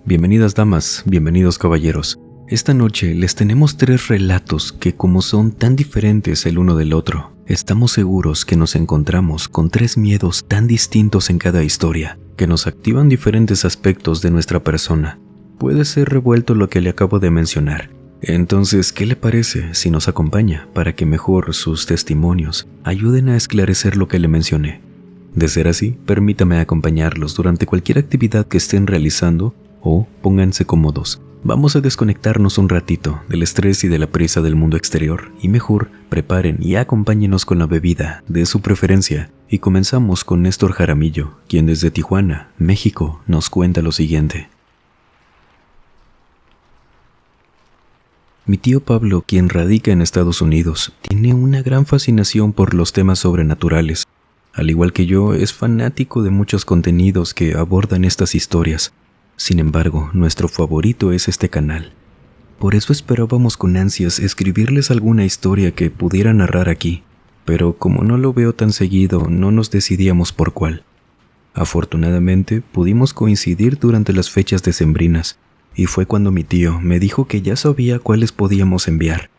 Bienvenidas damas, bienvenidos caballeros. Esta noche les tenemos 3 relatos que, como son tan diferentes el uno del otro, estamos seguros que nos encontramos con 3 miedos tan distintos en cada historia, que nos activan diferentes aspectos de nuestra persona. Puede ser revuelto lo que le acabo de mencionar. Entonces, ¿qué le parece si nos acompaña para que mejor sus testimonios ayuden a esclarecer lo que le mencioné? De ser así, permítame acompañarlos durante cualquier actividad que estén realizando o pónganse cómodos. Vamos a desconectarnos un ratito del estrés y de la prisa del mundo exterior y mejor preparen y acompáñenos con la bebida de su preferencia. Y comenzamos con Néstor Jaramillo, quien desde Tijuana, México, nos cuenta lo siguiente. Mi tío Pablo, quien radica en Estados Unidos, tiene una gran fascinación por los temas sobrenaturales. Al igual que yo, es fanático de muchos contenidos que abordan estas historias. Sin embargo, nuestro favorito es este canal. Por eso esperábamos con ansias escribirles alguna historia que pudiera narrar aquí, pero como no lo veo tan seguido, no nos decidíamos por cuál. Afortunadamente, pudimos coincidir durante las fechas decembrinas, y fue cuando mi tío me dijo que ya sabía cuáles podíamos enviar.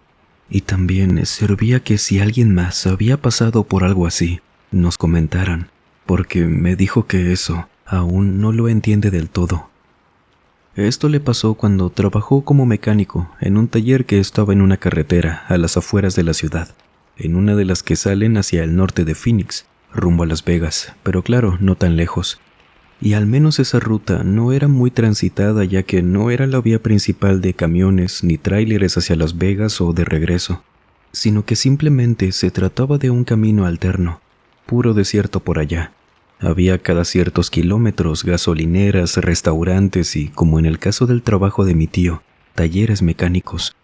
Y también servía que si alguien más había pasado por algo así, nos comentaran, porque me dijo que eso aún no lo entiende del todo. Esto le pasó cuando trabajó como mecánico en un taller que estaba en una carretera a las afueras de la ciudad, en una de las que salen hacia el norte de Phoenix, rumbo a Las Vegas, pero claro, no tan lejos. Y al menos esa ruta no era muy transitada, ya que no era la vía principal de camiones ni tráileres hacia Las Vegas o de regreso, sino que simplemente se trataba de un camino alterno, puro desierto por allá. Había cada ciertos kilómetros gasolineras, restaurantes y, como en el caso del trabajo de mi tío, talleres mecánicos.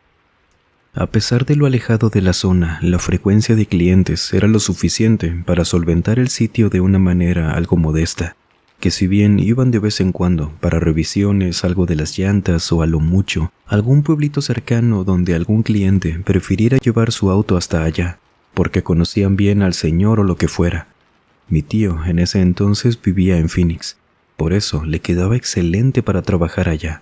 A pesar de lo alejado de la zona, la frecuencia de clientes era lo suficiente para solventar el sitio de una manera algo modesta, que si bien iban de vez en cuando para revisiones, algo de las llantas o a lo mucho, algún pueblito cercano donde algún cliente prefiriera llevar su auto hasta allá, porque conocían bien al señor o lo que fuera. Mi tío en ese entonces vivía en Phoenix, por eso le quedaba excelente para trabajar allá.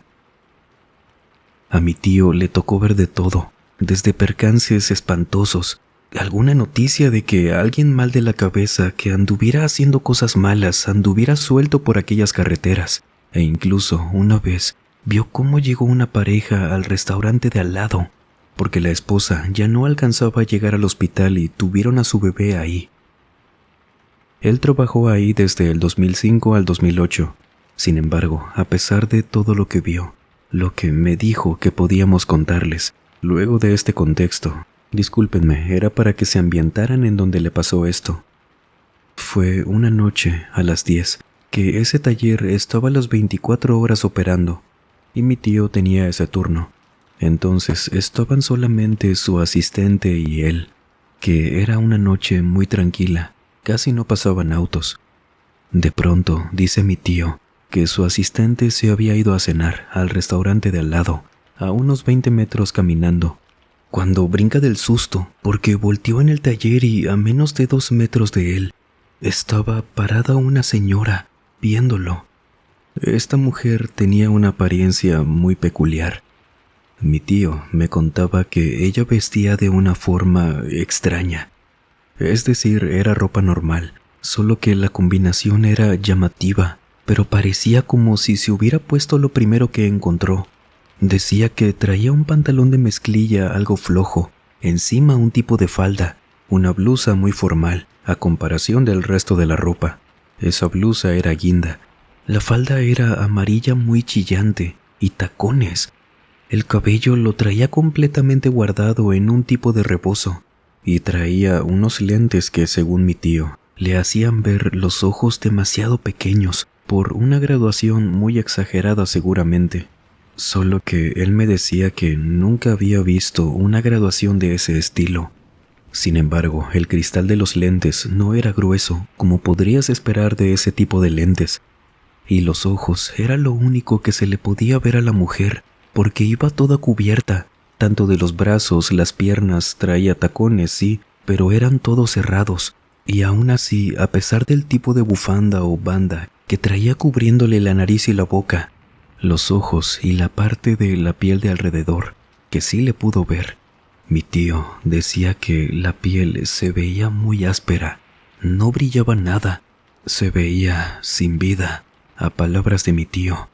A mi tío le tocó ver de todo, desde percances espantosos, alguna noticia de que alguien mal de la cabeza que anduviera haciendo cosas malas anduviera suelto por aquellas carreteras, e incluso una vez vio cómo llegó una pareja al restaurante de al lado, porque la esposa ya no alcanzaba a llegar al hospital y tuvieron a su bebé ahí. Él trabajó ahí desde el 2005 al 2008. Sin embargo, a pesar de todo lo que vio, lo que me dijo que podíamos contarles, luego de este contexto, discúlpenme, era para que se ambientaran en donde le pasó esto. Fue una noche a las 10, que ese taller estaba a las 24 horas operando, y mi tío tenía ese turno. Entonces estaban solamente su asistente y él, que era una noche muy tranquila. Casi no pasaban autos. De pronto, dice mi tío, que su asistente se había ido a cenar al restaurante de al lado, a unos 20 metros caminando, cuando brinca del susto porque volteó en el taller y a menos de 2 metros de él, estaba parada una señora, viéndolo. Esta mujer tenía una apariencia muy peculiar. Mi tío me contaba que ella vestía de una forma extraña. Es decir, era ropa normal, solo que la combinación era llamativa, pero parecía como si se hubiera puesto lo primero que encontró. Decía que traía un pantalón de mezclilla algo flojo, encima un tipo de falda, una blusa muy formal, a comparación del resto de la ropa. Esa blusa era guinda. La falda era amarilla muy chillante y tacones. El cabello lo traía completamente guardado en un tipo de rebozo. Y traía unos lentes que, según mi tío, le hacían ver los ojos demasiado pequeños por una graduación muy exagerada seguramente. Solo que él me decía que nunca había visto una graduación de ese estilo. Sin embargo, el cristal de los lentes no era grueso como podrías esperar de ese tipo de lentes. Y los ojos era lo único que se le podía ver a la mujer porque iba toda cubierta. Tanto de los brazos, las piernas, traía tacones, sí, pero eran todos cerrados. Y aún así, a pesar del tipo de bufanda o banda que traía cubriéndole la nariz y la boca, los ojos y la parte de la piel de alrededor, que sí le pudo ver. Mi tío decía que la piel se veía muy áspera, no brillaba nada, se veía sin vida, a palabras de mi tío.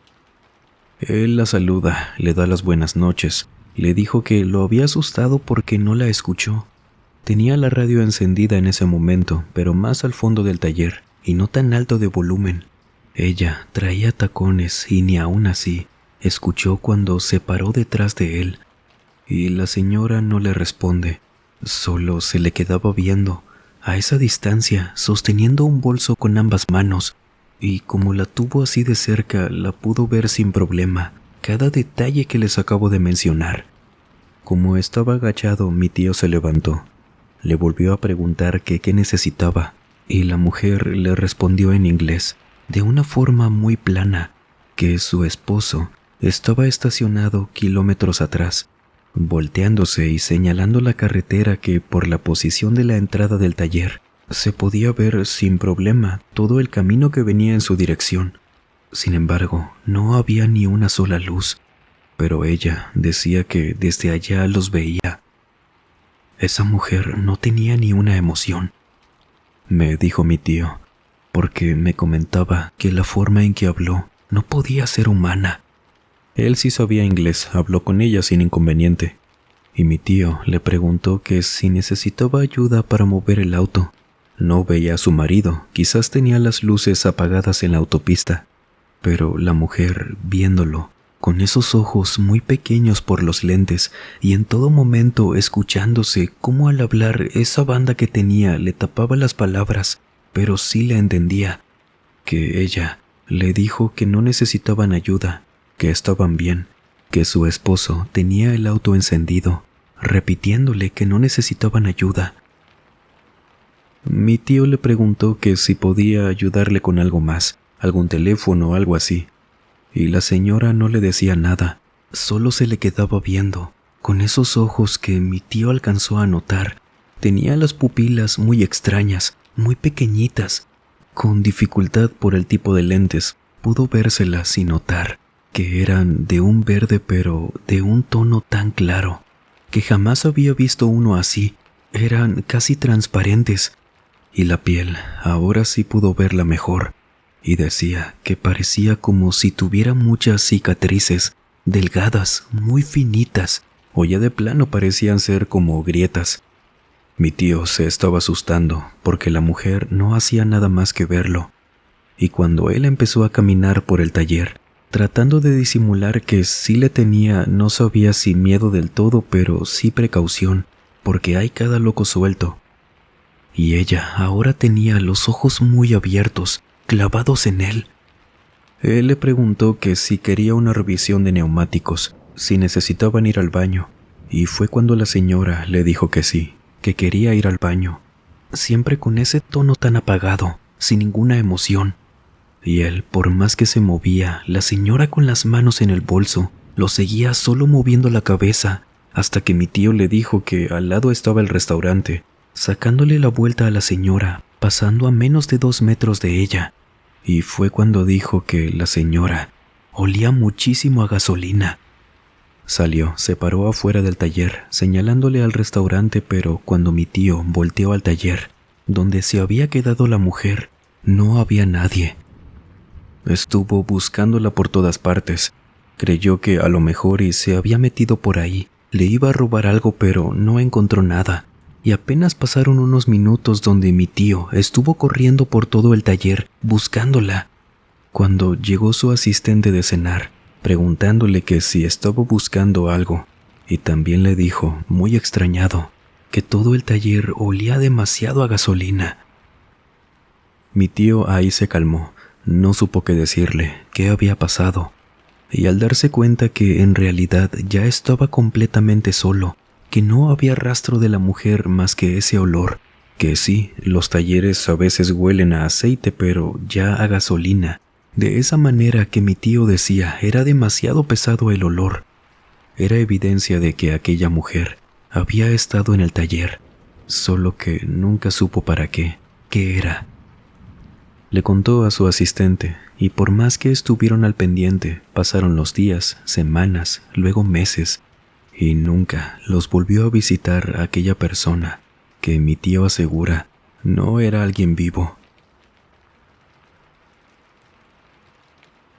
Él la saluda, le da las buenas noches, le dijo que lo había asustado porque no la escuchó. Tenía la radio encendida en ese momento, pero más al fondo del taller y no tan alto de volumen. Ella traía tacones y ni aún así escuchó cuando se paró detrás de él. Y la señora no le responde, solo se le quedaba viendo, a esa distancia, sosteniendo un bolso con ambas manos, y como la tuvo así de cerca, la pudo ver sin problema, cada detalle que les acabo de mencionar. Como estaba agachado, mi tío se levantó. Le volvió a preguntar que qué necesitaba, y la mujer le respondió en inglés, de una forma muy plana, que su esposo estaba estacionado kilómetros atrás, volteándose y señalando la carretera que, por la posición de la entrada del taller, se podía ver sin problema todo el camino que venía en su dirección. Sin embargo, no había ni una sola luz, pero ella decía que desde allá los veía. Esa mujer no tenía ni una emoción, me dijo mi tío, porque me comentaba que la forma en que habló no podía ser humana. Él sí sabía inglés, habló con ella sin inconveniente, y mi tío le preguntó que si necesitaba ayuda para mover el auto. No veía a su marido, quizás tenía las luces apagadas en la autopista, pero la mujer, viéndolo, con esos ojos muy pequeños por los lentes y en todo momento escuchándose cómo al hablar esa banda que tenía le tapaba las palabras, pero sí le entendía, que ella le dijo que no necesitaban ayuda, que estaban bien, que su esposo tenía el auto encendido, repitiéndole que no necesitaban ayuda. Mi tío le preguntó que si podía ayudarle con algo más, algún teléfono o algo así, y la señora no le decía nada, solo se le quedaba viendo, con esos ojos que mi tío alcanzó a notar. Tenía las pupilas muy extrañas, muy pequeñitas. Con dificultad por el tipo de lentes, pudo vérselas y notar que eran de un verde, pero de un tono tan claro, que jamás había visto uno así. Eran casi transparentes, y la piel ahora sí pudo verla mejor, y decía que parecía como si tuviera muchas cicatrices, delgadas, muy finitas, o ya de plano parecían ser como grietas. Mi tío se estaba asustando porque la mujer no hacía nada más que verlo, y cuando él empezó a caminar por el taller, tratando de disimular que sí le tenía, no sabía si miedo del todo, pero sí precaución, porque hay cada loco suelto. Y ella ahora tenía los ojos muy abiertos, clavados en él. Él le preguntó que si quería una revisión de neumáticos, si necesitaban ir al baño, y fue cuando la señora le dijo que sí, que quería ir al baño, siempre con ese tono tan apagado, sin ninguna emoción. Y él, por más que se movía, la señora con las manos en el bolso, lo seguía solo moviendo la cabeza, hasta que mi tío le dijo que al lado estaba el restaurante, sacándole la vuelta a la señora, pasando a menos de 2 metros de ella. Y fue cuando dijo que la señora olía muchísimo a gasolina. Salió, se paró afuera del taller, señalándole al restaurante, pero cuando mi tío volteó al taller, donde se había quedado la mujer, no había nadie. Estuvo buscándola por todas partes. Creyó que a lo mejor y se había metido por ahí, le iba a robar algo, pero no encontró nada. Y apenas pasaron unos minutos donde mi tío estuvo corriendo por todo el taller buscándola, cuando llegó su asistente de cenar, preguntándole que si estaba buscando algo, y también le dijo, muy extrañado, que todo el taller olía demasiado a gasolina. Mi tío ahí se calmó, no supo qué decirle, qué había pasado, y al darse cuenta que en realidad ya estaba completamente solo, que no había rastro de la mujer más que ese olor, que sí, los talleres a veces huelen a aceite, pero ya a gasolina. De esa manera que mi tío decía, era demasiado pesado el olor. Era evidencia de que aquella mujer había estado en el taller, solo que nunca supo para qué era. Le contó a su asistente, y por más que estuvieron al pendiente, pasaron los días, semanas, luego meses, y nunca los volvió a visitar aquella persona que mi tío asegura no era alguien vivo.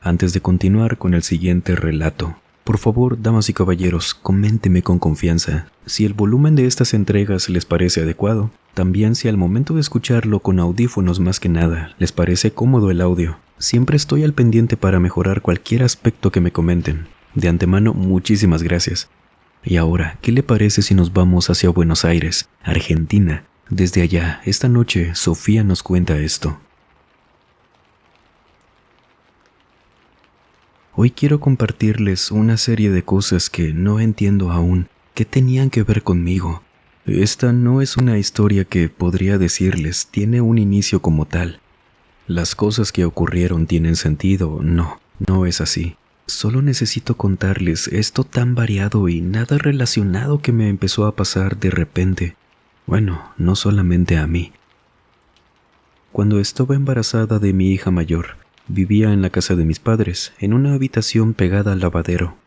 Antes de continuar con el siguiente relato, por favor, damas y caballeros, coménteme con confianza si el volumen de estas entregas les parece adecuado. También si al momento de escucharlo con audífonos más que nada les parece cómodo el audio. Siempre estoy al pendiente para mejorar cualquier aspecto que me comenten. De antemano, muchísimas gracias. Y ahora, ¿qué le parece si nos vamos hacia Buenos Aires, Argentina? Desde allá, esta noche, Sofía nos cuenta esto. Hoy quiero compartirles una serie de cosas que no entiendo aún, que tenían que ver conmigo. Esta no es una historia que podría decirles tiene un inicio como tal. Las cosas que ocurrieron tienen sentido, no es así. Solo necesito contarles esto tan variado y nada relacionado que me empezó a pasar de repente. Bueno, no solamente a mí. Cuando estaba embarazada de mi hija mayor, vivía en la casa de mis padres, en una habitación pegada al lavadero.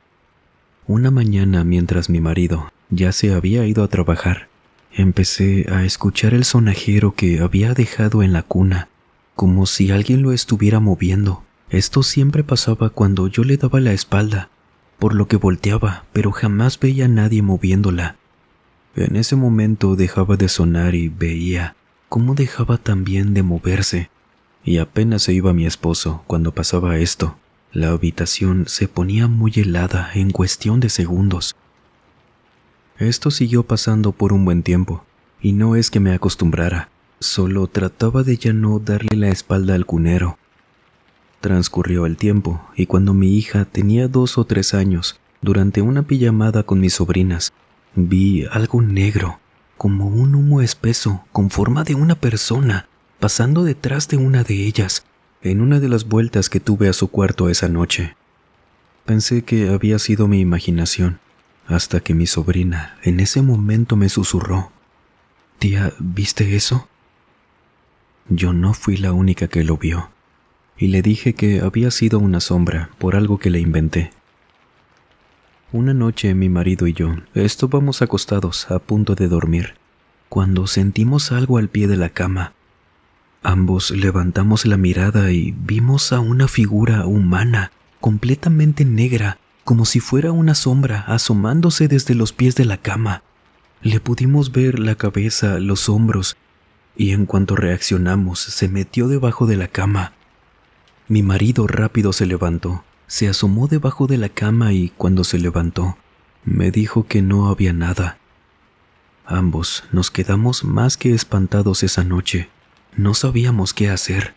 Una mañana, mientras mi marido ya se había ido a trabajar, empecé a escuchar el sonajero que había dejado en la cuna, como si alguien lo estuviera moviendo. Esto siempre pasaba cuando yo le daba la espalda, por lo que volteaba, pero jamás veía a nadie moviéndola. En ese momento dejaba de sonar y veía cómo dejaba también de moverse. Y apenas se iba mi esposo cuando pasaba esto. La habitación se ponía muy helada en cuestión de segundos. Esto siguió pasando por un buen tiempo, y no es que me acostumbrara, solo trataba de ya no darle la espalda al cunero. Transcurrió el tiempo, y cuando mi hija tenía 2 o 3 años, durante una pijamada con mis sobrinas, vi algo negro, como un humo espeso, con forma de una persona, pasando detrás de una de ellas, en una de las vueltas que tuve a su cuarto esa noche. Pensé que había sido mi imaginación, hasta que mi sobrina en ese momento me susurró: «Tía, ¿viste eso?». Yo no fui la única que lo vio, y le dije que había sido una sombra por algo que le inventé. Una noche mi marido y yo estábamos acostados a punto de dormir, cuando sentimos algo al pie de la cama. Ambos levantamos la mirada y vimos a una figura humana, completamente negra, como si fuera una sombra asomándose desde los pies de la cama. Le pudimos ver la cabeza, los hombros, y en cuanto reaccionamos, se metió debajo de la cama. Mi marido rápido se levantó, se asomó debajo de la cama y cuando se levantó, me dijo que no había nada. Ambos nos quedamos más que espantados esa noche. No sabíamos qué hacer.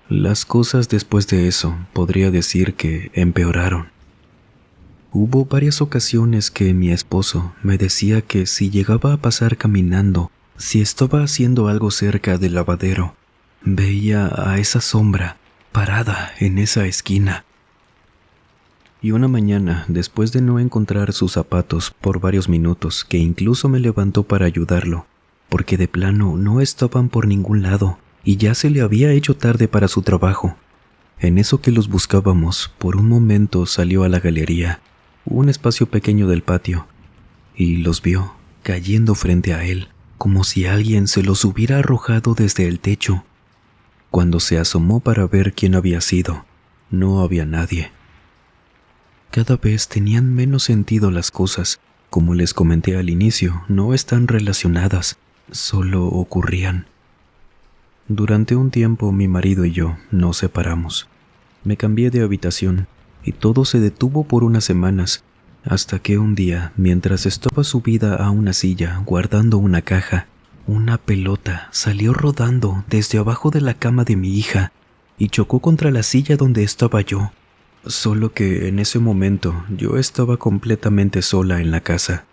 Las cosas después de eso podría decir que empeoraron. Hubo varias ocasiones que mi esposo me decía que si llegaba a pasar caminando, si estaba haciendo algo cerca del lavadero, veía a esa sombra parada en esa esquina. Y una mañana, después de no encontrar sus zapatos por varios minutos, que incluso me levantó para ayudarlo, porque de plano no estaban por ningún lado y ya se le había hecho tarde para su trabajo. En eso que los buscábamos, por un momento salió a la galería, un espacio pequeño del patio, y los vio cayendo frente a él, como si alguien se los hubiera arrojado desde el techo. Cuando se asomó para ver quién había sido, no había nadie. Cada vez tenían menos sentido las cosas. Como les comenté al inicio, no están relacionadas, solo ocurrían. Durante un tiempo mi marido y yo nos separamos. Me cambié de habitación y todo se detuvo por unas semanas, hasta que un día, mientras estaba subida a una silla guardando una caja, una pelota salió rodando desde abajo de la cama de mi hija y chocó contra la silla donde estaba yo. Solo que en ese momento yo estaba completamente sola en la casa.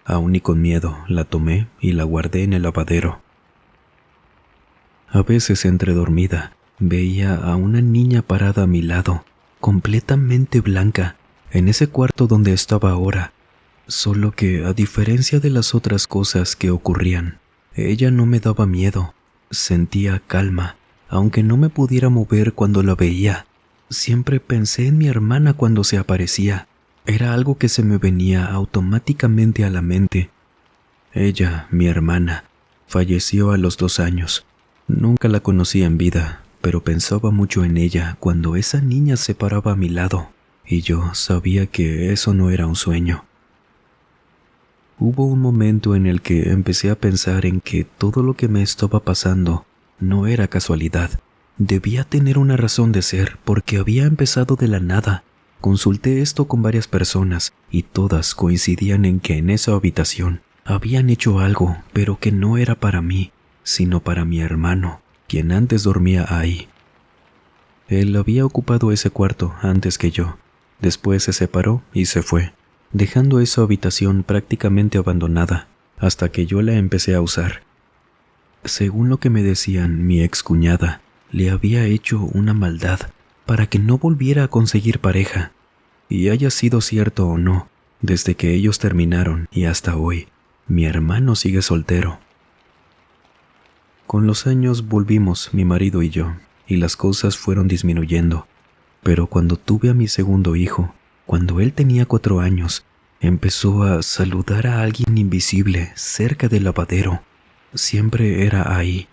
Aún y con miedo, la tomé y la guardé en el lavadero. A veces, entre dormida, veía a una niña parada a mi lado, completamente blanca, en ese cuarto donde estaba ahora. Solo que, a diferencia de las otras cosas que ocurrían, ella no me daba miedo, sentía calma, aunque no me pudiera mover cuando la veía. Siempre pensé en mi hermana cuando se aparecía. Era algo que se me venía automáticamente a la mente. Ella, mi hermana, falleció a los 2 años. Nunca la conocí en vida, pero pensaba mucho en ella cuando esa niña se paraba a mi lado, y yo sabía que eso no era un sueño. Hubo un momento en el que empecé a pensar en que todo lo que me estaba pasando no era casualidad. Debía tener una razón de ser porque había empezado de la nada. Consulté esto con varias personas y todas coincidían en que en esa habitación habían hecho algo, pero que no era para mí, sino para mi hermano, quien antes dormía ahí. Él había ocupado ese cuarto antes que yo. Después se separó y se fue, dejando esa habitación prácticamente abandonada, hasta que yo la empecé a usar. Según lo que me decían, mi excuñada le había hecho una maldad para que no volviera a conseguir pareja. Y haya sido cierto o no, desde que ellos terminaron y hasta hoy, mi hermano sigue soltero. Con los años volvimos, mi marido y yo, y las cosas fueron disminuyendo. Pero cuando tuve a mi segundo hijo, cuando él tenía 4 años, empezó a saludar a alguien invisible cerca del lavadero. Siempre era ahí,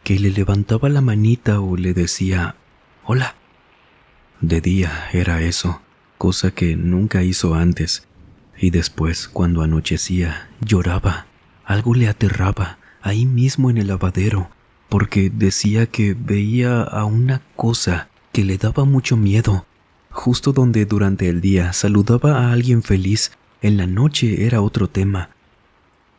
que le levantaba la manita o le decía, «Hola». De día era eso, cosa que nunca hizo antes. Y después, cuando anochecía, lloraba. Algo le aterraba, ahí mismo en el lavadero, porque decía que veía a una cosa que le daba mucho miedo. Justo donde durante el día saludaba a alguien feliz, en la noche era otro tema.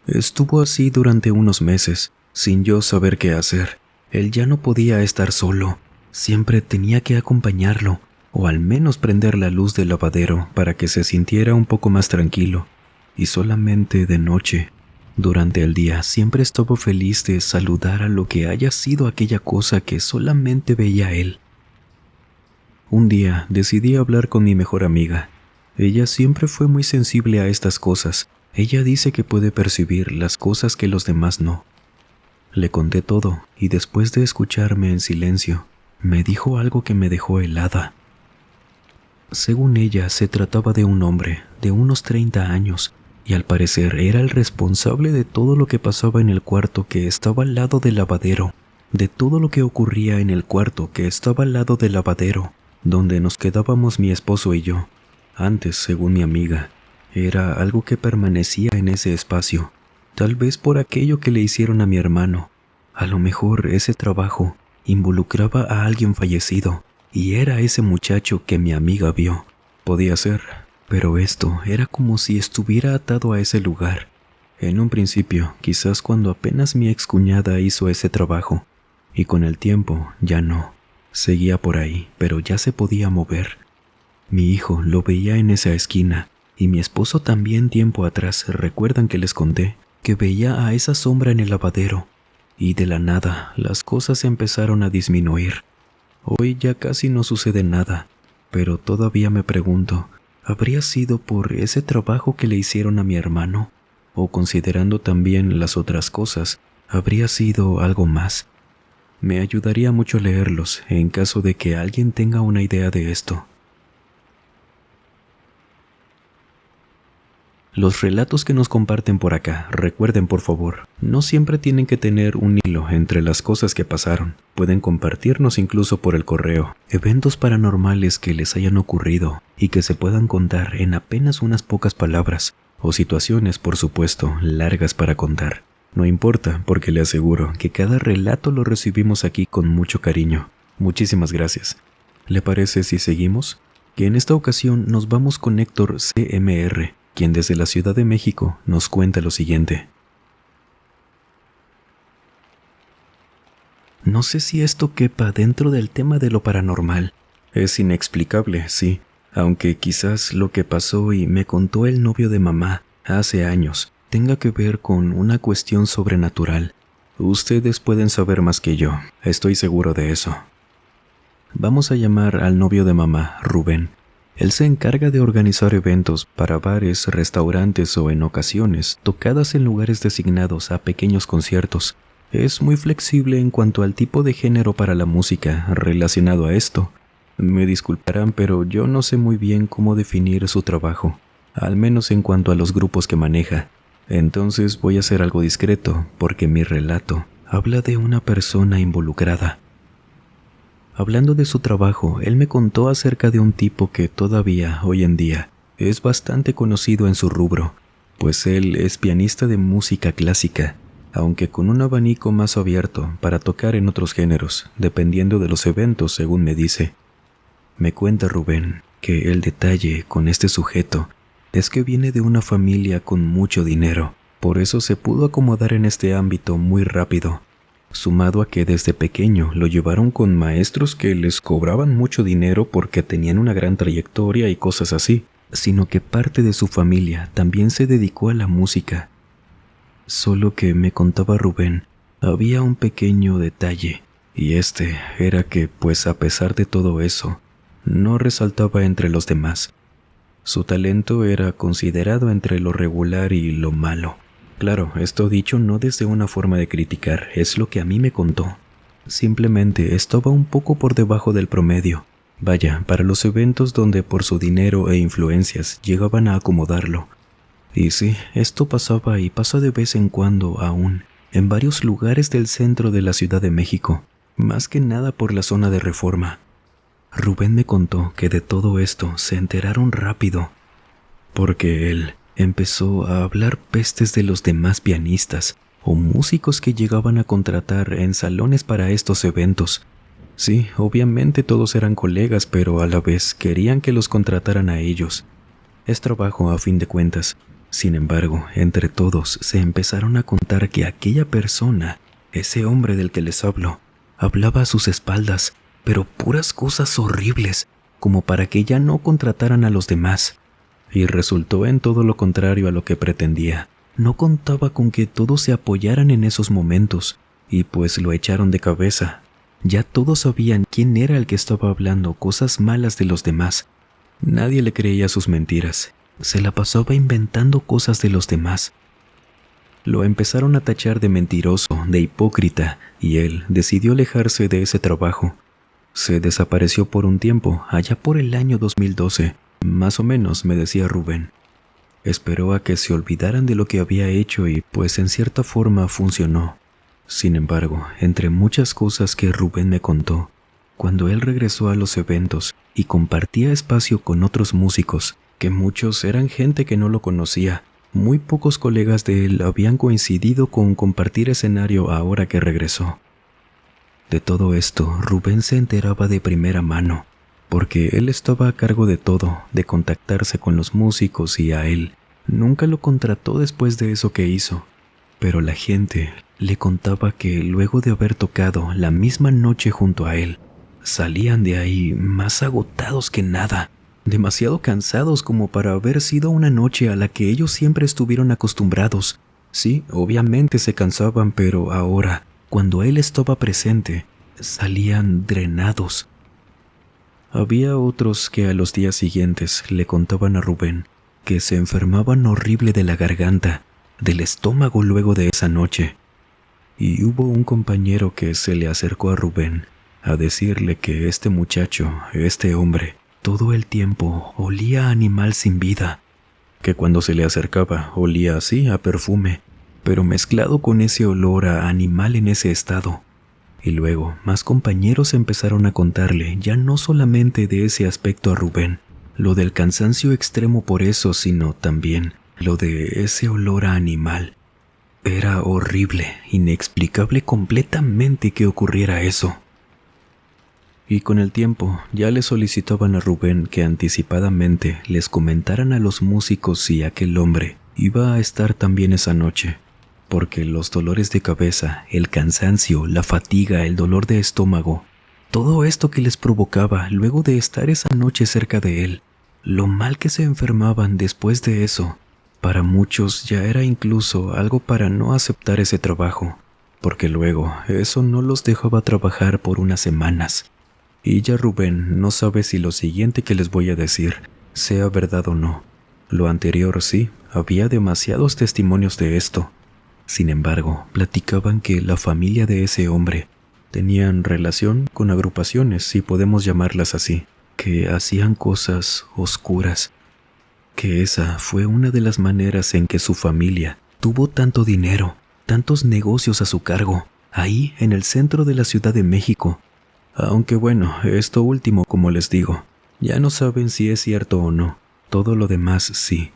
Estuvo así durante unos meses, sin yo saber qué hacer. Él ya no podía estar solo, siempre tenía que acompañarlo, o al menos prender la luz del lavadero para que se sintiera un poco más tranquilo. Y solamente de noche, durante el día, siempre estuvo feliz de saludar a lo que haya sido aquella cosa que solamente veía él. Un día decidí hablar con mi mejor amiga. Ella siempre fue muy sensible a estas cosas. Ella dice que puede percibir las cosas que los demás no. Le conté todo y después de escucharme en silencio, me dijo algo que me dejó helada. Según ella, se trataba de un hombre de unos 30 años y al parecer era el responsable de todo lo que pasaba en el cuarto que estaba al lado del lavadero, de todo lo que ocurría en el cuarto que estaba al lado del lavadero, donde nos quedábamos mi esposo y yo. Antes, según mi amiga, era algo que permanecía en ese espacio, tal vez por aquello que le hicieron a mi hermano. A lo mejor ese trabajo involucraba a alguien fallecido, y era ese muchacho que mi amiga vio. Podía ser, pero esto era como si estuviera atado a ese lugar. En un principio, quizás cuando apenas mi excuñada hizo ese trabajo, y con el tiempo ya no. Seguía por ahí, pero ya se podía mover. Mi hijo lo veía en esa esquina, y mi esposo también tiempo atrás. ¿Recuerdan que les conté que veía a esa sombra en el lavadero? Y de la nada, las cosas empezaron a disminuir. Hoy ya casi no sucede nada, pero todavía me pregunto, ¿habría sido por ese trabajo que le hicieron a mi hermano? O considerando también las otras cosas, ¿habría sido algo más? Me ayudaría mucho leerlos en caso de que alguien tenga una idea de esto. Los relatos que nos comparten por acá, recuerden por favor, no siempre tienen que tener un hilo entre las cosas que pasaron. Pueden compartirnos incluso por el correo eventos paranormales que les hayan ocurrido y que se puedan contar en apenas unas pocas palabras, o situaciones, por supuesto, largas para contar. No importa, porque le aseguro que cada relato lo recibimos aquí con mucho cariño. Muchísimas gracias. ¿Le parece si seguimos? Que en esta ocasión nos vamos con Héctor CMR, quien desde la Ciudad de México nos cuenta lo siguiente. No sé si esto quepa dentro del tema de lo paranormal. Es inexplicable, sí, aunque quizás lo que pasó y me contó el novio de mamá hace años tenga que ver con una cuestión sobrenatural. Ustedes pueden saber más que yo, estoy seguro de eso. Vamos a llamar al novio de mamá, Rubén. Él se encarga de organizar eventos para bares, restaurantes o en ocasiones tocadas en lugares designados a pequeños conciertos. Es muy flexible en cuanto al tipo de género para la música relacionado a esto. Me disculparán, pero yo no sé muy bien cómo definir su trabajo, al menos en cuanto a los grupos que maneja. Entonces voy a ser algo discreto, porque mi relato habla de una persona involucrada. Hablando de su trabajo, él me contó acerca de un tipo que todavía, hoy en día, es bastante conocido en su rubro, pues él es pianista de música clásica, aunque con un abanico más abierto para tocar en otros géneros, dependiendo de los eventos, según me dice. Me cuenta Rubén que el detalle con este sujeto es que viene de una familia con mucho dinero, por eso se pudo acomodar en este ámbito muy rápido, sumado a que desde pequeño lo llevaron con maestros que les cobraban mucho dinero porque tenían una gran trayectoria y cosas así, sino que parte de su familia también se dedicó a la música. Solo que me contaba Rubén, había un pequeño detalle, y este era que, pues a pesar de todo eso, no resaltaba entre los demás. Su talento era considerado entre lo regular y lo malo. Claro, esto dicho no desde una forma de criticar, es lo que a mí me contó. Simplemente estaba un poco por debajo del promedio. Vaya, para los eventos donde por su dinero e influencias llegaban a acomodarlo. Y sí, esto pasaba y pasa de vez en cuando aún, en varios lugares del centro de la Ciudad de México, más que nada por la zona de Reforma. Rubén me contó que de todo esto se enteraron rápido, porque él empezó a hablar pestes de los demás pianistas o músicos que llegaban a contratar en salones para estos eventos. Sí, obviamente todos eran colegas, pero a la vez querían que los contrataran a ellos. Es trabajo a fin de cuentas. Sin embargo, entre todos se empezaron a contar que aquella persona, ese hombre del que les hablo, hablaba a sus espaldas, pero puras cosas horribles, como para que ya no contrataran a los demás. Y resultó en todo lo contrario a lo que pretendía. No contaba con que todos se apoyaran en esos momentos, y pues lo echaron de cabeza. Ya todos sabían quién era el que estaba hablando cosas malas de los demás. Nadie le creía sus mentiras. Se la pasaba inventando cosas de los demás. Lo empezaron a tachar de mentiroso, de hipócrita, y él decidió alejarse de ese trabajo. Se desapareció por un tiempo, allá por el año 2012, más o menos, me decía Rubén. Esperó a que se olvidaran de lo que había hecho y pues en cierta forma funcionó. Sin embargo, entre muchas cosas que Rubén me contó, cuando él regresó a los eventos y compartía espacio con otros músicos, que muchos eran gente que no lo conocía, muy pocos colegas de él habían coincidido con compartir escenario ahora que regresó. De todo esto, Rubén se enteraba de primera mano, porque él estaba a cargo de todo, de contactarse con los músicos y a él. Nunca lo contrató después de eso que hizo, pero la gente le contaba que luego de haber tocado la misma noche junto a él, salían de ahí más agotados que nada, demasiado cansados como para haber sido una noche a la que ellos siempre estuvieron acostumbrados. Sí, obviamente se cansaban, pero ahora, cuando él estaba presente, salían drenados. Había otros que a los días siguientes le contaban a Rubén que se enfermaban horrible de la garganta, del estómago luego de esa noche. Y hubo un compañero que se le acercó a Rubén a decirle que este muchacho, este hombre, todo el tiempo olía a animal sin vida, que cuando se le acercaba olía así a perfume, pero mezclado con ese olor a animal en ese estado. Y luego más compañeros empezaron a contarle ya no solamente de ese aspecto a Rubén, lo del cansancio extremo por eso, sino también lo de ese olor a animal. Era horrible, inexplicable completamente que ocurriera eso. Y con el tiempo ya le solicitaban a Rubén que anticipadamente les comentaran a los músicos si aquel hombre iba a estar también esa noche, porque los dolores de cabeza, el cansancio, la fatiga, el dolor de estómago, todo esto que les provocaba luego de estar esa noche cerca de él, lo mal que se enfermaban después de eso, para muchos ya era incluso algo para no aceptar ese trabajo, porque luego eso no los dejaba trabajar por unas semanas. Y ya Rubén no sabe si lo siguiente que les voy a decir sea verdad o no. Lo anterior sí, había demasiados testimonios de esto. Sin embargo, platicaban que la familia de ese hombre tenían relación con agrupaciones, si podemos llamarlas así, que hacían cosas oscuras, que esa fue una de las maneras en que su familia tuvo tanto dinero, tantos negocios a su cargo, ahí en el centro de la Ciudad de México. Aunque bueno, esto último, como les digo, ya no saben si es cierto o no, todo lo demás sí.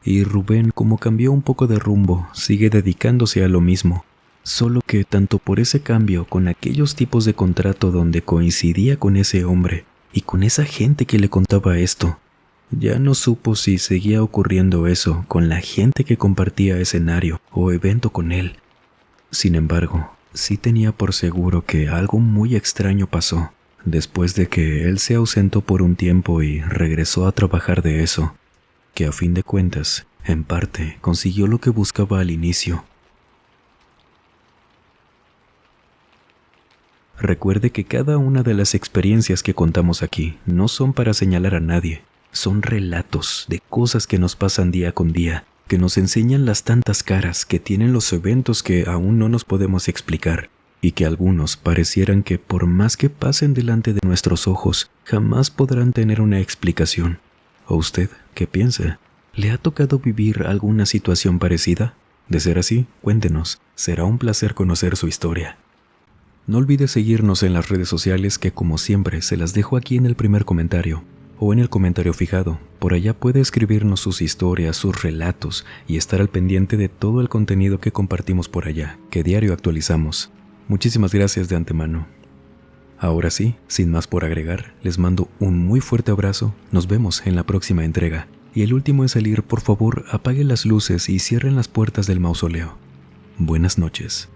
Y Rubén, como cambió un poco de rumbo, sigue dedicándose a lo mismo, solo que tanto por ese cambio con aquellos tipos de contrato donde coincidía con ese hombre y con esa gente que le contaba esto, ya no supo si seguía ocurriendo eso con la gente que compartía escenario o evento con él. Sin embargo, sí tenía por seguro que algo muy extraño pasó después de que él se ausentó por un tiempo y regresó a trabajar de eso, que a fin de cuentas, en parte, consiguió lo que buscaba al inicio. Recuerde que cada una de las experiencias que contamos aquí no son para señalar a nadie, son relatos de cosas que nos pasan día con día, que nos enseñan las tantas caras que tienen los eventos que aún no nos podemos explicar, y que algunos parecieran que por más que pasen delante de nuestros ojos, jamás podrán tener una explicación. ¿O usted qué piensa? ¿Le ha tocado vivir alguna situación parecida? De ser así, cuéntenos. Será un placer conocer su historia. No olvide seguirnos en las redes sociales que, como siempre, se las dejo aquí en el primer comentario o en el comentario fijado. Por allá puede escribirnos sus historias, sus relatos y estar al pendiente de todo el contenido que compartimos por allá, que diario actualizamos. Muchísimas gracias de antemano. Ahora sí, sin más por agregar, les mando un muy fuerte abrazo, nos vemos en la próxima entrega. Y el último en salir, por favor, apague las luces y cierren las puertas del mausoleo. Buenas noches.